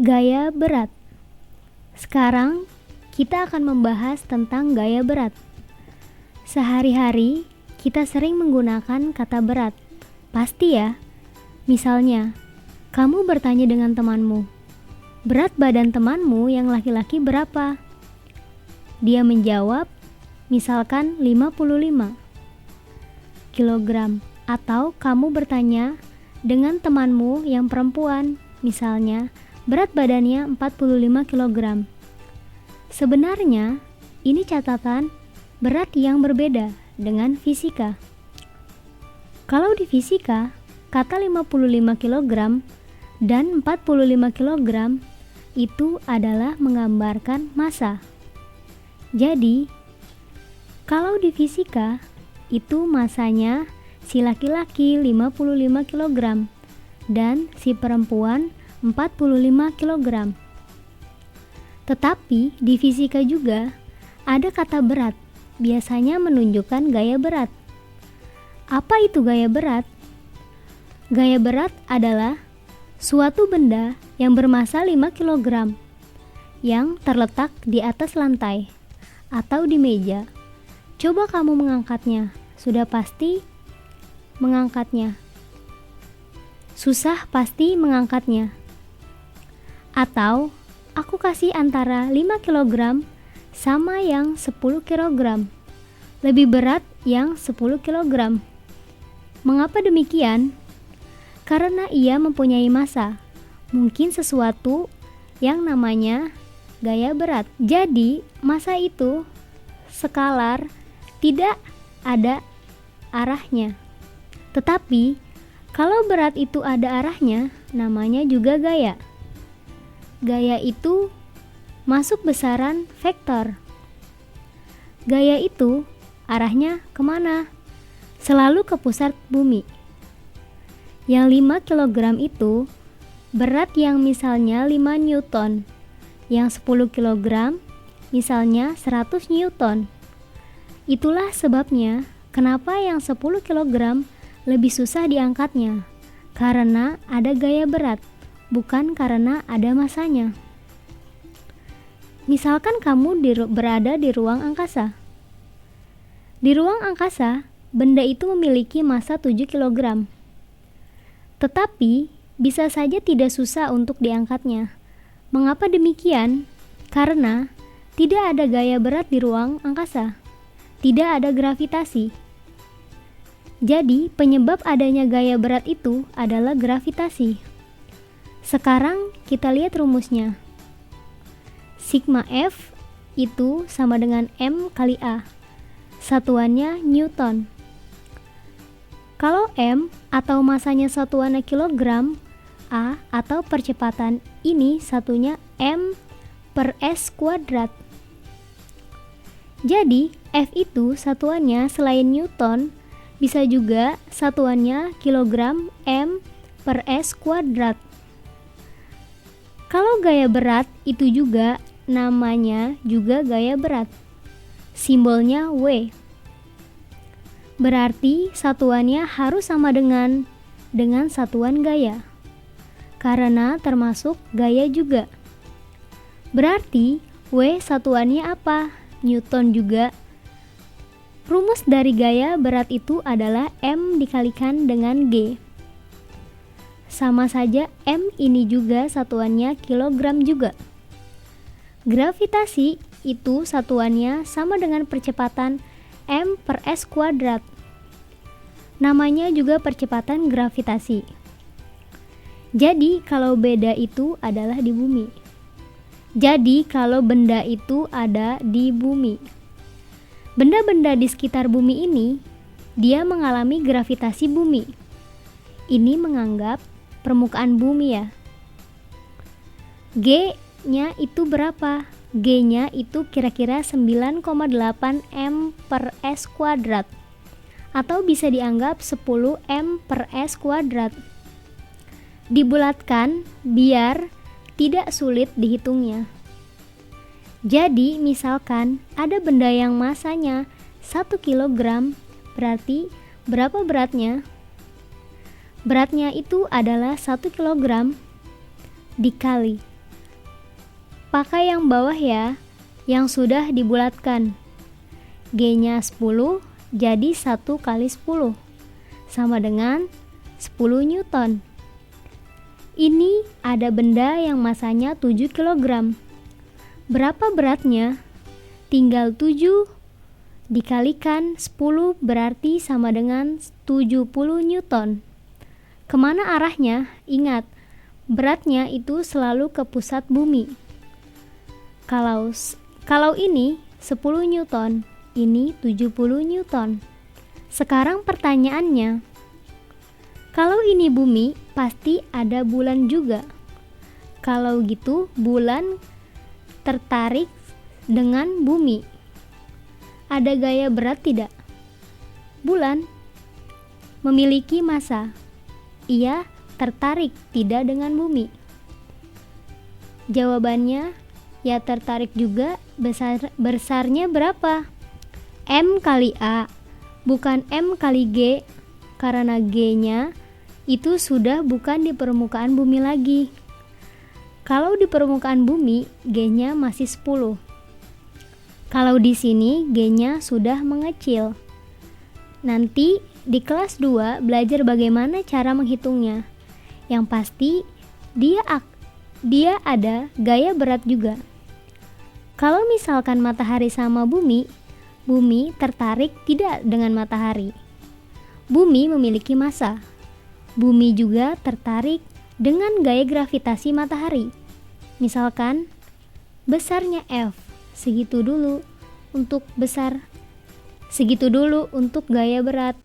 Gaya berat. Sekarang kita akan membahas tentang gaya berat. Sehari-hari kita sering menggunakan kata berat. Pasti ya. Misalnya, kamu bertanya dengan temanmu, berat badan temanmu yang laki-laki berapa? Dia menjawab, misalkan 55 kilogram. Atau kamu bertanya dengan temanmu yang perempuan, misalnya berat badannya 45 kg. Sebenarnya, ini catatan berat yang berbeda dengan fisika. Kalau di fisika, kata 55 kg dan 45 kg itu adalah menggambarkan massa. Jadi, kalau di fisika, itu massanya si laki-laki 55 kg dan si perempuan 45 kg. Tetapi di fisika juga ada kata berat, biasanya menunjukkan gaya berat. Apa itu gaya berat? Gaya berat adalah suatu benda yang bermassa 5 kg yang terletak di atas lantai atau di meja. Coba kamu mengangkatnya, sudah pasti mengangkatnya. Susah pasti mengangkatnya. Atau aku kasih antara 5 kg sama yang 10 kg. Lebih berat yang 10 kg. Mengapa demikian? Karena ia mempunyai massa. Mungkin sesuatu yang namanya gaya berat. Jadi, massa itu skalar, tidak ada arahnya. Tetapi, kalau berat itu ada arahnya, namanya juga gaya. Gaya itu masuk besaran vektor. Gaya itu arahnya kemana? Selalu ke pusat bumi. Yang 5 kg itu berat yang misalnya 5 Newton. Yang 10 kg misalnya 100 Newton. Itulah sebabnya kenapa yang 10 kg lebih susah diangkatnya. Karena ada gaya berat, bukan karena ada massanya. Misalkan kamu berada di ruang angkasa. Di ruang angkasa, benda itu memiliki massa 7 kg. Tetapi, bisa saja tidak susah untuk diangkatnya. Mengapa demikian? Karena tidak ada gaya berat di ruang angkasa. Tidak ada gravitasi. Jadi, penyebab adanya gaya berat itu adalah gravitasi. Sekarang kita lihat rumusnya. Sigma F itu sama dengan M kali A. Satuannya Newton. Kalau M atau massanya satuannya kilogram, A atau percepatan ini satunya M per S kuadrat. Jadi, F itu satuannya selain Newton, bisa juga satuannya kilogram M per S kuadrat. Kalau gaya berat itu juga namanya juga gaya berat. Simbolnya W. Berarti satuannya harus sama dengan satuan gaya. Karena termasuk gaya juga. Berarti W satuannya apa? Newton juga. Rumus dari gaya berat itu adalah M dikalikan dengan G. Sama saja M ini juga satuannya kilogram juga. Gravitasi itu satuannya sama dengan percepatan M per S kuadrat. Namanya juga percepatan gravitasi. Jadi kalau beda itu adalah di bumi. Jadi kalau benda itu ada di bumi. Benda-benda di sekitar bumi ini, dia mengalami gravitasi bumi. Ini menganggap permukaan bumi ya. G-nya itu berapa? G-nya itu kira-kira 9,8 M per S kuadrat. Atau bisa dianggap 10 M per S kuadrat. Dibulatkan biar tidak sulit dihitungnya. Jadi misalkan ada benda yang massanya 1 kg, berarti berapa beratnya? Beratnya itu adalah 1 kg dikali Pakai yang bawah ya, yang sudah dibulatkan. G-nya 10, jadi 1 kali 10, sama dengan 10 Newton. Ini ada benda yang masanya 7 kg. Berapa beratnya? Tinggal 7 dikalikan 10 berarti sama dengan 70 Newton. Kemana arahnya? Ingat, beratnya itu selalu ke pusat bumi. Kalau ini 10 Newton, ini 70 Newton. Sekarang pertanyaannya, kalau ini bumi, pasti ada bulan juga. Kalau gitu, bulan tertarik dengan bumi. Ada gaya berat tidak? Bulan memiliki massa. Ia tertarik tidak dengan bumi. Jawabannya, ya tertarik juga. Besarnya berapa? M kali A, bukan M kali G, karena G-nya itu sudah bukan di permukaan bumi lagi. Kalau di permukaan bumi, G-nya masih 10. Kalau di sini, G-nya sudah mengecil. Nanti di kelas 2 belajar bagaimana cara menghitungnya. Yang pasti, dia ada gaya berat juga. Kalau misalkan matahari sama bumi, bumi tertarik tidak dengan matahari. Bumi memiliki massa. Bumi juga tertarik dengan gaya gravitasi matahari. Misalkan, besarnya F, segitu dulu untuk gaya berat.